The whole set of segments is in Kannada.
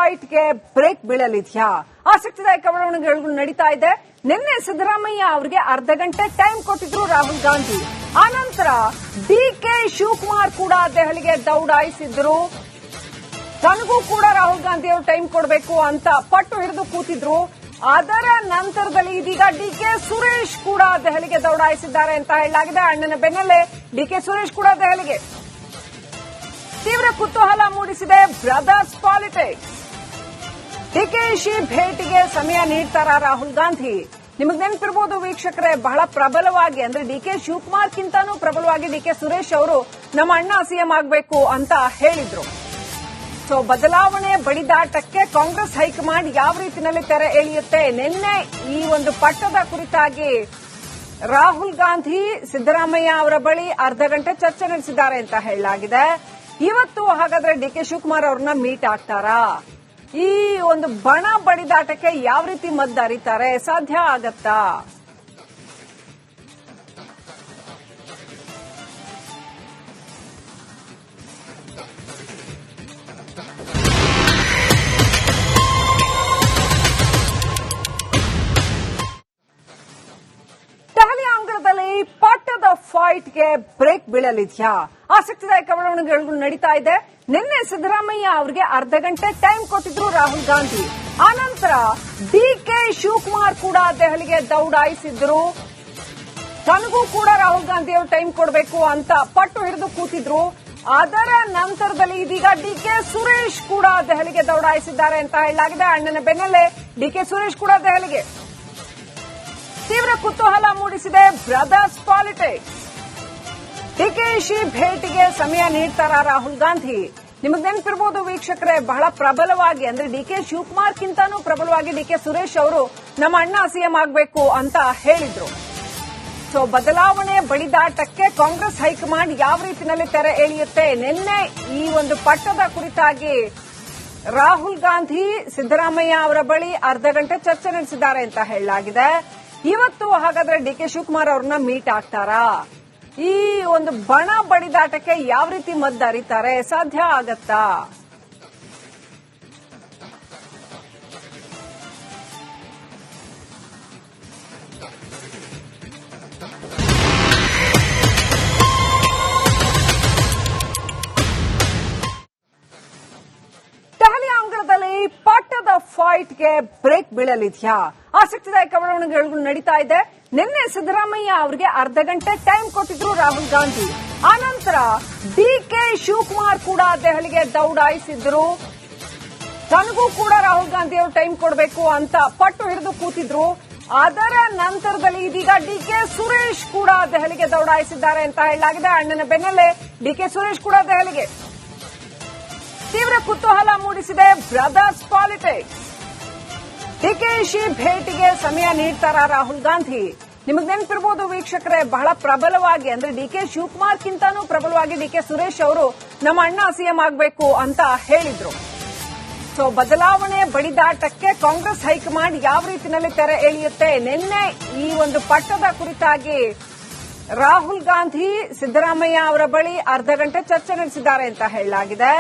ಫೈಟ್ಗೆ ಬ್ರೇಕ್ ಬೀಳಲಿದೆಯಾ? ಆಸಕ್ತಿದಾಯಕ ಬೆಳವಣಿಗೆಗಳು ನಡೀತಾ ಇದೆ. ನಿನ್ನೆ ಸಿದ್ದರಾಮಯ್ಯ ಅವರಿಗೆ ಅರ್ಧ ಗಂಟೆ ಟೈಮ್ ಕೊಟ್ಟಿದ್ರು ರಾಹುಲ್ ಗಾಂಧಿ. ಆನಂತರ ಡಿಕೆ ಶಿವಕುಮಾರ್ ಕೂಡ ದೆಹಲಿಗೆ ದೌಡಾಯಿಸಿದ್ರು. ತನಗೂ ಕೂಡ ರಾಹುಲ್ ಗಾಂಧಿ ಅವರು ಟೈಮ್ ಕೊಡಬೇಕು ಅಂತ ಪಟ್ಟು ಹಿಡಿದು ಕೂತಿದ್ರು. ಅದರ ನಂತರದಲ್ಲಿ ಇದೀಗ ಡಿಕೆ ಸುರೇಶ್ ಕೂಡ ದೆಹಲಿಗೆ ದೌಡಾಯಿಸಿದ್ದಾರೆ ಅಂತ ಹೇಳಲಾಗಿದೆ. ಅಣ್ಣನ ಬೆನ್ನಲ್ಲೇ ಡಿಕೆ ಸುರೇಶ್ ಕೂಡ ದೆಹಲಿಗೆ. ತೀವ್ರ ಕುತೂಹಲ ಮೂಡಿಸಿದೆ ಬ್ರದರ್ಸ್ ಪಾಲಿಟಿಕ್ಸ್. ಡಿಕೆಶಿ ಭೇಟಿಗೆ ಸಮಯ ನೀಡ್ತಾರಾ ರಾಹುಲ್ ಗಾಂಧಿ? ನಿಮಗೆ ನೆನಪಿರಬಹುದು ವೀಕ್ಷಕರೇ, ಬಹಳ ಪ್ರಬಲವಾಗಿ ಅಂದ್ರೆ ಡಿಕೆ ಶಿವಕುಮಾರ್ಗಿಂತಾನೂ ಪ್ರಬಲವಾಗಿ ಡಿಕೆ ಸುರೇಶ್ ಅವರು ನಮ್ಮ ಅಣ್ಣ ಸಿಎಂ ಆಗಬೇಕು ಅಂತ ಹೇಳಿದ್ರು. ಸೊ ಬದಲಾವಣೆ ಬಡಿದಾಟಕ್ಕೆ ಕಾಂಗ್ರೆಸ್ ಹೈಕಮಾಂಡ್ ಯಾವ ರೀತಿಯಲ್ಲಿ ತೆರೆ ಎಳೆಯುತ್ತೆ? ನಿನ್ನೆ ಈ ಒಂದು ಪಟ್ಟದ ಕುರಿತಾಗಿ ರಾಹುಲ್ ಗಾಂಧಿ ಸಿದ್ದರಾಮಯ್ಯ ಅವರ ಬಳಿ ಅರ್ಧ ಗಂಟೆ ಚರ್ಚೆ ನಡೆಸಿದ್ದಾರೆ ಅಂತ ಹೇಳಲಾಗಿದೆ. ಇವತ್ತು ಹಾಗಾದ್ರೆ ಡಿಕೆ ಶಿವಕುಮಾರ್ ಅವ್ರನ್ನ ಮೀಟ್ ಆಗ್ತಾರಾ? ಈ ಒಂದು ಬಣ ಬಡಿದಾಟಕ್ಕೆ ಯಾವ ರೀತಿ ಮದ್ದರಿತಾರೆ? ಸಾಧ್ಯ ಆಗತ್ತಾ? ದೆಹಲಿ ಅಂಗಳದಲ್ಲಿ ಪಟ್ಟದ ಫೈಟ್ಗೆ ಬ್ರೇಕ್ ಬೀಳಲಿದೆಯಾ? ಆಸಕ್ತಿದಾಯಕ ಬೆಳವಣಿಗೆಗಳು ನಡೀತಾ ಇದೆ. ನಿನ್ನೆ ಸಿದ್ದರಾಮಯ್ಯ ಅವರಿಗೆ ಅರ್ಧ ಗಂಟೆ ಟೈಮ್ ಕೊಟ್ಟಿದ್ರು ರಾಹುಲ್ ಗಾಂಧಿ. ಆನಂತರ ಡಿಕೆ ಶಿವಕುಮಾರ್ ಕೂಡ ದೆಹಲಿಗೆ ದೌಡಾಯಿಸಿದ್ರು. ತನಗೂ ಕೂಡ ರಾಹುಲ್ ಗಾಂಧಿ ಅವರು ಟೈಮ್ ಕೊಡಬೇಕು ಅಂತ ಪಟ್ಟು ಹಿಡಿದು ಕೂತಿದ್ರು. ಅದರ ನಂತರದಲ್ಲಿ ಇದೀಗ ಡಿಕೆ ಸುರೇಶ್ ಕೂಡ ದೆಹಲಿಗೆ ದೌಡಾಯಿಸಿದ್ದಾರೆ ಅಂತ ಹೇಳಲಾಗಿದೆ. ಅಣ್ಣನ ಬೆನ್ನಲ್ಲೇ ಡಿಕೆ ಸುರೇಶ್ ಕೂಡ ದೆಹಲಿಗೆ. ತೀವ್ರ ಕುತೂಹಲ ಮೂಡಿಸಿದೆ ಬ್ರದರ್ಸ್ ಪಾಲಿಟಿಕ್ಸ್. ಡಿಕೆಶಿ ಭೇಟಿಗೆ ಸಮಯ ನೀಡ್ತಾರಾ ರಾಹುಲ್ ಗಾಂಧಿ? ನಿಮಗೆ ನೆನಪಿರಬಹುದು ವೀಕ್ಷಕರೇ, ಬಹಳ ಪ್ರಬಲವಾಗಿ ಅಂದ್ರೆ ಡಿಕೆ ಶಿವಕುಮಾರ್ಗಿಂತಾನೂ ಪ್ರಬಲವಾಗಿ ಡಿಕೆ ಸುರೇಶ್ ಅವರು ನಮ್ಮ ಅಣ್ಣ ಸಿಎಂ ಆಗಬೇಕು ಅಂತ ಹೇಳಿದ್ರು. ಸೊ ಬದಲಾವಣೆ ಬಡಿದಾಟಕ್ಕೆ ಕಾಂಗ್ರೆಸ್ ಹೈಕಮಾಂಡ್ ಯಾವ ರೀತಿಯಲ್ಲಿ ತೆರೆ ಎಳೆಯುತ್ತೆ? ನಿನ್ನೆ ಈ ಒಂದು ಪಟ್ಟದ ಕುರಿತಾಗಿ ರಾಹುಲ್ ಗಾಂಧಿ ಸಿದ್ದರಾಮಯ್ಯ ಅವರ ಬಳಿ ಅರ್ಧ ಗಂಟೆ ಚರ್ಚೆ ನಡೆಸಿದ್ದಾರೆ ಅಂತ ಹೇಳಲಾಗಿದೆ. ಇವತ್ತು ಹಾಗಾದ್ರೆ ಡಿಕೆ ಶಿವಕುಮಾರ್ ಅವ್ರನ್ನ ಮೀಟ್ ಆಗ್ತಾರಾ? ಈ ಒಂದು ಬಣ ಬಡಿದಾಟಕ್ಕೆ ಯಾವ ರೀತಿ ಮದ್ದರಿತಾರೆ? ಸಾಧ್ಯ ಆಗತ್ತಾ? ದೆಹಲಿ ಅಂಗಳದಲ್ಲಿ ಪಟ್ಟದ ಫೈಟ್ಗೆ ಬ್ರೇಕ್ ಬೀಳಲಿದೆಯಾ? ಆಸಕ್ತಿದಾಯಕ ಬೆಳವಣಿಗೆಗಳು ನಡೀತಾ ಇದೆ. ನಿನ್ನೆ ಸಿದ್ದರಾಮಯ್ಯ ಅವರಿಗೆ ಅರ್ಧ ಗಂಟೆ ಟೈಮ್ ಕೊಟ್ಟಿದ್ರು ರಾಹುಲ್ ಗಾಂಧಿ. ಆನಂತರ ಡಿಕೆ ಶಿವಕುಮಾರ್ ಕೂಡ ದೆಹಲಿಗೆ ದೌಡಾಯಿಸಿದ್ರು. ತನಗೂ ಕೂಡ ರಾಹುಲ್ ಗಾಂಧಿ ಅವರು ಟೈಮ್ ಕೊಡಬೇಕು ಅಂತ ಪಟ್ಟು ಹಿಡಿದು ಕೂತಿದ್ರು. ಅದರ ನಂತರದಲ್ಲಿ ಇದೀಗ ಡಿಕೆ ಸುರೇಶ್ ಕೂಡ ದೆಹಲಿಗೆ ದೌಡಾಯಿಸಿದ್ದಾರೆ ಅಂತ ಹೇಳಲಾಗಿದೆ. ಅಣ್ಣನ ಬೆನ್ನಲ್ಲೇ ಡಿಕೆ ಸುರೇಶ್ ಕೂಡ ದೆಹಲಿಗೆ. ತೀವ್ರ ಕುತೂಹಲ ಮೂಡಿಸಿದೆ ಬ್ರದರ್ಸ್ ಪಾಲಿಟಿಕ್ಸ್. ಡಿಕೆಶಿ ಭೇಟಿಗೆ ಸಮಯ ನೀಡ್ತಾರಾ ರಾಹುಲ್ ಗಾಂಧಿ? ನಿಮಗೆ ನೆನಪಿರಬಹುದು ವೀಕ್ಷಕರೇ, ಬಹಳ ಪ್ರಬಲವಾಗಿ ಅಂದ್ರೆ ಡಿಕೆ ಶಿವಕುಮಾರ್ಗಿಂತಾನೂ ಪ್ರಬಲವಾಗಿ ಡಿಕೆ ಸುರೇಶ್ ಅವರು ನಮ್ಮ ಅಣ್ಣ ಸಿಎಂ ಆಗಬೇಕು ಅಂತ ಹೇಳಿದ್ರು. ಸೊ ಬದಲಾವಣೆ ಬಡಿದಾಟಕ್ಕೆ ಕಾಂಗ್ರೆಸ್ ಹೈಕಮಾಂಡ್ ಯಾವ ರೀತಿಯಲ್ಲಿ ತೆರೆ ಎಳೆಯುತ್ತೆ? ನಿನ್ನೆ ಈ ಒಂದು ಪಟ್ಟದ ಕುರಿತಾಗಿ ರಾಹುಲ್ ಗಾಂಧಿ ಸಿದ್ದರಾಮಯ್ಯ ಅವರ ಬಳಿ ಅರ್ಧ ಗಂಟೆ ಚರ್ಚೆ ನಡೆಸಿದ್ದಾರೆ ಅಂತ ಹೇಳಲಾಗಿದೆ.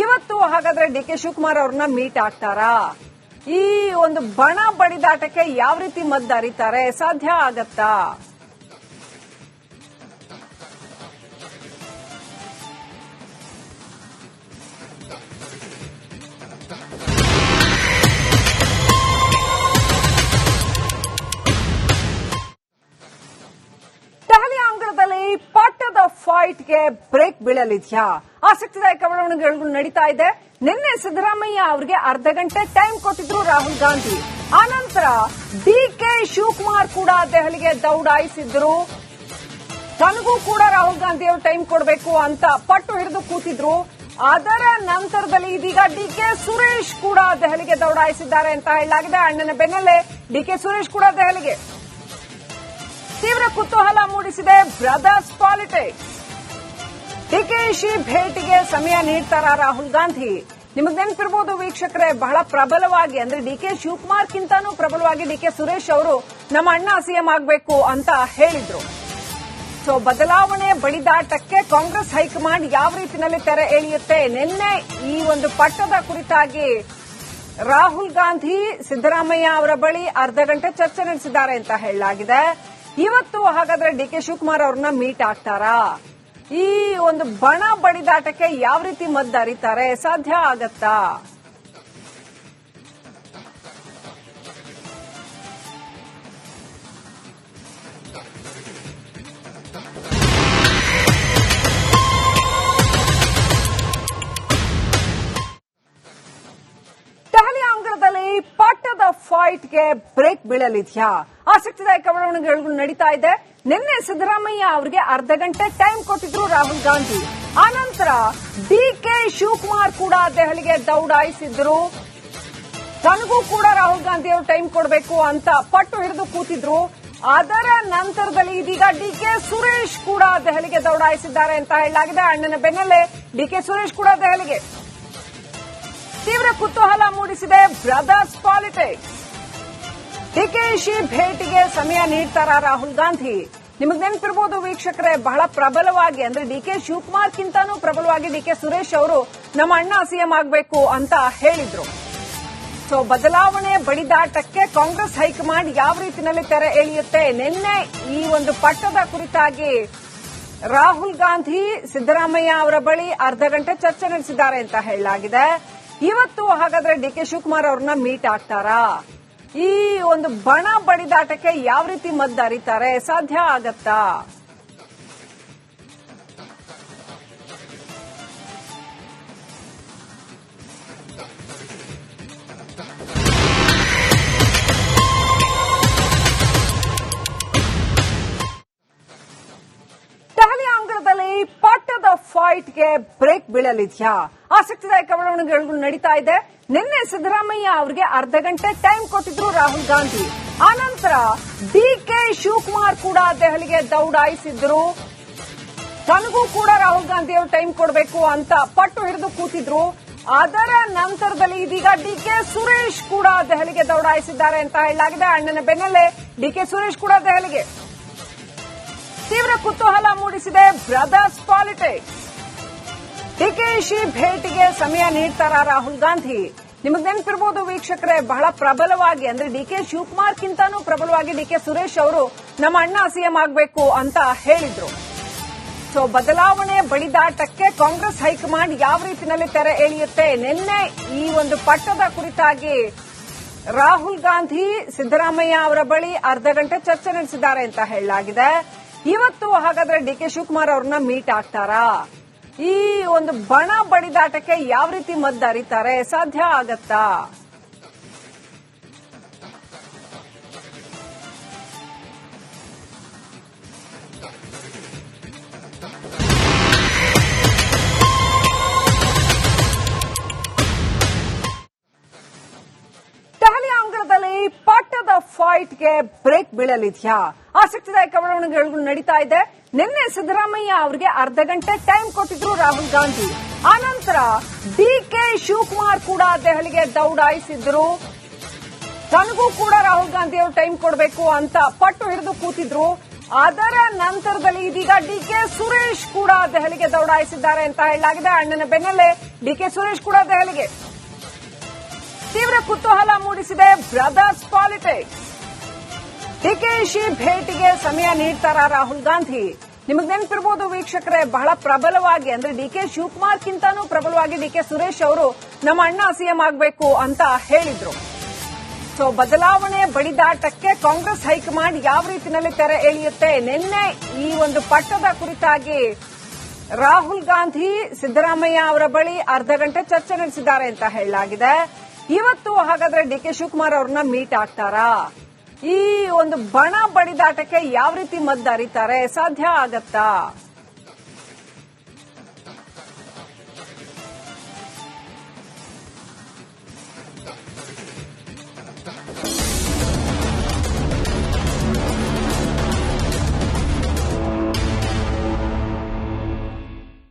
ಇವತ್ತು ಹಾಗಾದ್ರೆ ಡಿಕೆ ಶಿವಕುಮಾರ್ ಅವ್ರನ್ನ ಮೀಟ್ ಆಗ್ತಾರಾ? ಈ ಒಂದು ಬಣ ಬಡಿದಾಟಕ್ಕೆ ಯಾವ ರೀತಿ ಮದ್ದರಿತಾರೆ? ಸಾಧ್ಯ ಆಗತ್ತಾ? ದೆಹಲಿ ಅಂಗಳದಲ್ಲಿ ಪಟ್ಟದ ಫೈಟ್ಗೆ ಬ್ರೇಕ್ ಬೀಳಲಿದೆಯಾ? ಆಸಕ್ತಿದಾಯಕ ಬೆಳವಣಿಗೆಗಳು ನಡೀತಾ ಇದೆ. ನಿನ್ನೆ ಸಿದ್ದರಾಮಯ್ಯ ಅವರಿಗೆ ಅರ್ಧ ಗಂಟೆ ಟೈಮ್ ಕೊಟ್ಟಿದ್ರು ರಾಹುಲ್ ಗಾಂಧಿ. ಆನಂತರ ಡಿಕೆ ಶಿವಕುಮಾರ್ ಕೂಡ ದೆಹಲಿಗೆ ದೌಡಾಯಿಸಿದ್ರು. ತನಗೂ ಕೂಡ ರಾಹುಲ್ ಗಾಂಧಿ ಅವರು ಟೈಮ್ ಕೊಡಬೇಕು ಅಂತ ಪಟ್ಟು ಹಿಡಿದು ಕೂತಿದ್ರು. ಅದರ ನಂತರದಲ್ಲಿ ಇದೀಗ ಡಿಕೆ ಸುರೇಶ್ ಕೂಡ ದೆಹಲಿಗೆ ದೌಡಾಯಿಸಿದ್ದಾರೆ ಅಂತ ಹೇಳಲಾಗಿದೆ. ಅಣ್ಣನ ಬೆನ್ನಲ್ಲೇ ಡಿಕೆ ಸುರೇಶ್ ಕೂಡ ದೆಹಲಿಗೆ. ತೀವ್ರ ಕುತೂಹಲ ಮೂಡಿಸಿದೆ ಬ್ರದರ್ಸ್ ಪಾಲಿಟಿಕ್ಸ್. ಡಿಕೆಶಿ ಭೇಟಿಗೆ ಸಮಯ ನೀಡ್ತಾರಾ ರಾಹುಲ್ ಗಾಂಧಿ? ನಿಮಗೆ ನೆನಪಿರಬಹುದು ವೀಕ್ಷಕರೇ, ಬಹಳ ಪ್ರಬಲವಾಗಿ ಅಂದ್ರೆ ಡಿಕೆ ಶಿವಕುಮಾರ್ಗಿಂತಾನೂ ಪ್ರಬಲವಾಗಿ ಡಿಕೆ ಸುರೇಶ್ ಅವರು ನಮ್ಮ ಅಣ್ಣ ಸಿಎಂ ಆಗಬೇಕು ಅಂತ ಹೇಳಿದ್ರು. ಸೊ ಬದಲಾವಣೆ ಬಡಿದಾಟಕ್ಕೆ ಕಾಂಗ್ರೆಸ್ ಹೈಕಮಾಂಡ್ ಯಾವ ರೀತಿಯಲ್ಲಿ ತೆರೆ ಎಳೆಯುತ್ತೆ? ನಿನ್ನೆ ಈ ಒಂದು ಪಟ್ಟದ ಕುರಿತಾಗಿ ರಾಹುಲ್ ಗಾಂಧಿ ಸಿದ್ದರಾಮಯ್ಯ ಅವರ ಬಳಿ ಅರ್ಧ ಗಂಟೆ ಚರ್ಚೆ ನಡೆಸಿದ್ದಾರೆ ಅಂತ ಹೇಳಲಾಗಿದೆ. ಇವತ್ತು ಹಾಗಾದ್ರೆ ಡಿಕೆ ಶಿವಕುಮಾರ್ ಅವ್ರನ್ನ ಮೀಟ್ ಆಗ್ತಾರಾ? ಈ ಒಂದು ಬಣ ಬಡಿದಾಟಕ್ಕೆ ಯಾವ ರೀತಿ ಮದ್ದು ಅರಿತಾರೆ? ಸಾಧ್ಯ ಆಗತ್ತಾ? ದೆಹಲಿ ಅಂಗಳದಲ್ಲಿ ಪಟ್ಟದ ಫೈಟ್ಗೆ ಬ್ರೇಕ್ ಬೀಳಲಿದ್ಯಾ? ಆಸಕ್ತಿದಾಯಕ ಬೆಳವಣಿಗೆಗಳು ನಡೀತಾ ಇದೆ. ನಿನ್ನೆ ಸಿದ್ದರಾಮಯ್ಯ ಅವರಿಗೆ ಅರ್ಧ ಗಂಟೆ ಟೈಮ್ ಕೊಟ್ಟಿದ್ರು ರಾಹುಲ್ ಗಾಂಧಿ. ಆನಂತರ ಡಿಕೆ ಶಿವಕುಮಾರ್ ಕೂಡ ದೆಹಲಿಗೆ ದೌಡಾಯಿಸಿದ್ರು. ತನಗೂ ಕೂಡ ರಾಹುಲ್ ಗಾಂಧಿ ಅವರು ಟೈಮ್ ಕೊಡಬೇಕು ಅಂತ ಪಟ್ಟು ಹಿಡಿದು ಕೂತಿದ್ರು. ಅದರ ನಂತರದಲ್ಲಿ ಇದೀಗ ಡಿಕೆ ಸುರೇಶ್ ಕೂಡ ದೆಹಲಿಗೆ ದೌಡಾಯಿಸಿದ್ದಾರೆ ಅಂತ ಹೇಳಲಾಗಿದೆ. ಅಣ್ಣನ ಬೆನ್ನಲ್ಲೇ ಡಿಕೆ ಸುರೇಶ್ ಕೂಡ ದೆಹಲಿಗೆ. ತೀವ್ರ ಕುತೂಹಲ ಮೂಡಿಸಿದೆ ಬ್ರದರ್ಸ್ ಪಾಲಿಟಿಕ್ಸ್. ಡಿಕೆಶಿ ಭೇಟಿಗೆ ಸಮಯ ನೀಡ್ತಾರಾ ರಾಹುಲ್ ಗಾಂಧಿ? ನಿಮಗೆ ನೆನಪಿರಬಹುದು ವೀಕ್ಷಕರೇ, ಬಹಳ ಪ್ರಬಲವಾಗಿ ಅಂದ್ರೆ ಡಿಕೆ ಶಿವಕುಮಾರ್ಗಿಂತನೂ ಪ್ರಬಲವಾಗಿ ಡಿಕೆ ಸುರೇಶ್ ಅವರು ನಮ್ಮ ಅಣ್ಣ ಸಿಎಂ ಆಗಬೇಕು ಅಂತ ಹೇಳಿದ್ರು. ಸೊ ಬದಲಾವಣೆ ಬಡಿದಾಟಕ್ಕೆ ಕಾಂಗ್ರೆಸ್ ಹೈಕಮಾಂಡ್ ಯಾವ ರೀತಿಯಲ್ಲಿ ತೆರೆ ಎಳೆಯುತ್ತೆ? ನಿನ್ನೆ ಈ ಒಂದು ಪಟ್ಟದ ಕುರಿತಾಗಿ ರಾಹುಲ್ ಗಾಂಧಿ ಸಿದ್ದರಾಮಯ್ಯ ಅವರ ಬಳಿ ಅರ್ಧ ಗಂಟೆ ಚರ್ಚೆ ನಡೆಸಿದ್ದಾರೆ ಅಂತ ಹೇಳಲಾಗಿದೆ. ಇವತ್ತು ಹಾಗಾದ್ರೆ ಡಿಕೆ ಶಿವಕುಮಾರ್ ಅವ್ರನ್ನ ಮೀಟ್ ಆಗ್ತಾರಾ? ಈ ಒಂದು ಬಣ ಬಡಿದಾಟಕ್ಕೆ ಯಾವ ರೀತಿ ಮದ್ದು ಅರಿತಾರೆ? ಸಾಧ್ಯ ಆಗತ್ತಾ? ದೆಹಲಿ ಅಂಗಳದಲ್ಲಿ ಪಟ್ಟದ ಫೈಟ್ಗೆ ಬ್ರೇಕ್ ಬೀಳಲಿದ್ಯಾ? ಆಸಕ್ತಿದಾಯಕ ಬೆಳವಣಿಗೆಗಳು ನಡೀತಾ ಇದೆ. ನಿನ್ನೆ ಸಿದ್ದರಾಮಯ್ಯ ಅವರಿಗೆ ಅರ್ಧ ಗಂಟೆ ಟೈಮ್ ಕೊಟ್ಟಿದ್ರು ರಾಹುಲ್ ಗಾಂಧಿ. ಆನಂತರ ಡಿಕೆ ಶಿವಕುಮಾರ್ ಕೂಡ ದೆಹಲಿಗೆ ದೌಡಾಯಿಸಿದ್ರು. ತನಗೂ ಕೂಡ ರಾಹುಲ್ ಗಾಂಧಿ ಅವರು ಟೈಮ್ ಕೊಡಬೇಕು ಅಂತ ಪಟ್ಟು ಹಿಡಿದು ಕೂತಿದ್ರು. ಅದರ ನಂತರದಲ್ಲಿ ಇದೀಗ ಡಿಕೆ ಸುರೇಶ್ ಕೂಡ ದೆಹಲಿಗೆ ದೌಡಾಯಿಸಿದ್ದಾರೆ ಅಂತ ಹೇಳಲಾಗಿದೆ. ಅಣ್ಣನ ಬೆನ್ನಲ್ಲೇ ಡಿಕೆ ಸುರೇಶ್ ಕೂಡ ದೆಹಲಿಗೆ. ತೀವ್ರ ಕುತೂಹಲ ಮೂಡಿಸಿದೆ ಬ್ರದರ್ಸ್ ಪಾಲಿಟಿಕ್ಸ್. ಡಿಕೆಶಿ ಭೇಟಿಗೆ ಸಮಯ ನೀಡ್ತಾರಾ ರಾಹುಲ್ ಗಾಂಧಿ? ನಿಮಗೆ ನೆನಪಿರಬಹುದು ವೀಕ್ಷಕರೇ, ಬಹಳ ಪ್ರಬಲವಾಗಿ ಅಂದ್ರೆ ಡಿಕೆ ಶಿವಕುಮಾರ್ಗಿಂತನೂ ಪ್ರಬಲವಾಗಿ ಡಿಕೆ ಸುರೇಶ್ ಅವರು ನಮ್ಮ ಅಣ್ಣ ಸಿಎಂ ಆಗಬೇಕು ಅಂತ ಹೇಳಿದ್ರು. ಸೊ ಬದಲಾವಣೆ ಬಡಿದಾಟಕ್ಕೆ ಕಾಂಗ್ರೆಸ್ ಹೈಕಮಾಂಡ್ ಯಾವ ರೀತಿಯಲ್ಲಿ ತೆರೆ ಎಳೆಯುತ್ತೆ? ನಿನ್ನೆ ಈ ಒಂದು ಪಟ್ಟದ ಕುರಿತಾಗಿ ರಾಹುಲ್ ಗಾಂಧಿ ಸಿದ್ದರಾಮಯ್ಯ ಅವರ ಬಳಿ ಅರ್ಧ ಗಂಟೆ ಚರ್ಚೆ ನಡೆಸಿದ್ದಾರೆ ಅಂತ ಹೇಳಲಾಗಿದೆ. ಇವತ್ತು ಹಾಗಾದ್ರೆ ಡಿಕೆ ಶಿವಕುಮಾರ್ ಅವ್ರನ್ನ ಮೀಟ್ ಆಗ್ತಾರಾ? ಈ ಒಂದು ಬಣ ಬಡಿದಾಟಕ್ಕೆ ಯಾವ ರೀತಿ ಮದ್ದು ಅರಿತಾರೆ? ಸಾಧ್ಯ ಆಗತ್ತಾ? ದೆಹಲಿ ಅಂಗಳದಲ್ಲಿ ಪಟ್ಟದ ಫೈಟ್ಗೆ ಬ್ರೇಕ್ ಬೀಳಲಿದ್ಯಾ? ಆಸಕ್ತಿದಾಯಕ ಬೆಳವಣಿಗೆಗಳು ನಡೀತಾ ಇದೆ. ನಿನ್ನೆ ಸಿದ್ದರಾಮಯ್ಯ ಅವರಿಗೆ ಅರ್ಧ ಗಂಟೆ ಟೈಮ್ ಕೊಟ್ಟಿದ್ರು ರಾಹುಲ್ ಗಾಂಧಿ. ಆನಂತರ ಡಿಕೆ ಶಿವಕುಮಾರ್ ಕೂಡ ದೆಹಲಿಗೆ ದೌಡಾಯಿಸಿದ್ರು. ತನಗೂ ಕೂಡ ರಾಹುಲ್ ಗಾಂಧಿ ಅವರು ಟೈಮ್ ಕೊಡಬೇಕು ಅಂತ ಪಟ್ಟು ಹಿಡಿದು ಕೂತಿದ್ರು. ಅದರ ನಂತರದಲ್ಲಿ ಇದೀಗ ಡಿಕೆ ಸುರೇಶ್ ಕೂಡ ದೆಹಲಿಗೆ ದೌಡಾಯಿಸಿದ್ದಾರೆ ಅಂತ ಹೇಳಲಾಗಿದೆ. ಅಣ್ಣನ ಬೆನ್ನಲ್ಲೇ ಡಿಕೆ ಸುರೇಶ್ ಕೂಡ ದೆಹಲಿಗೆ. ತೀವ್ರ ಕುತೂಹಲ ಮೂಡಿಸಿದೆ ಬ್ರದರ್ಸ್ ಪಾಲಿಟಿಕ್ಸ್. ಡಿಕೆಶಿ ಭೇಟಿಗೆ ಸಮಯ ನೀಡ್ತಾರಾ ರಾಹುಲ್ ಗಾಂಧಿ? ನಿಮಗೆ ನೆನಪಿರಬಹುದು ವೀಕ್ಷಕರೇ, ಬಹಳ ಪ್ರಬಲವಾಗಿ ಅಂದ್ರೆ ಡಿಕೆ ಶಿವಕುಮಾರ್ಗಿಂತನೂ ಪ್ರಬಲವಾಗಿ ಡಿಕೆ ಸುರೇಶ್ ಅವರು ನಮ್ಮ ಅಣ್ಣ ಸಿಎಂ ಆಗಬೇಕು ಅಂತ ಹೇಳಿದ್ರು. ಸೊ ಬದಲಾವಣೆ ಬಡಿದಾಟಕ್ಕೆ ಕಾಂಗ್ರೆಸ್ ಹೈಕಮಾಂಡ್ ಯಾವ ರೀತಿಯಲ್ಲಿ ತೆರೆ ಎಳೆಯುತ್ತೆ? ನಿನ್ನೆ ಈ ಒಂದು ಪಟ್ಟದ ಕುರಿತಾಗಿ ರಾಹುಲ್ ಗಾಂಧಿ ಸಿದ್ದರಾಮಯ್ಯ ಅವರ ಬಳಿ ಅರ್ಧ ಗಂಟೆ ಚರ್ಚೆ ನಡೆಸಿದ್ದಾರೆ ಅಂತ ಹೇಳಲಾಗಿದೆ. ಇವತ್ತು ಹಾಗಾದ್ರೆ ಡಿಕೆ ಶಿವಕುಮಾರ್ ಅವ್ರನ್ನ ಮೀಟ್ ಆಗ್ತಾರಾ? ಈ ಒಂದು ಬಣ ಬಡಿದಾಟಕ್ಕೆ ಯಾವ ರೀತಿ ಮದ್ದು ಅರಿತಾರೆ? ಸಾಧ್ಯ ಆಗತ್ತಾ?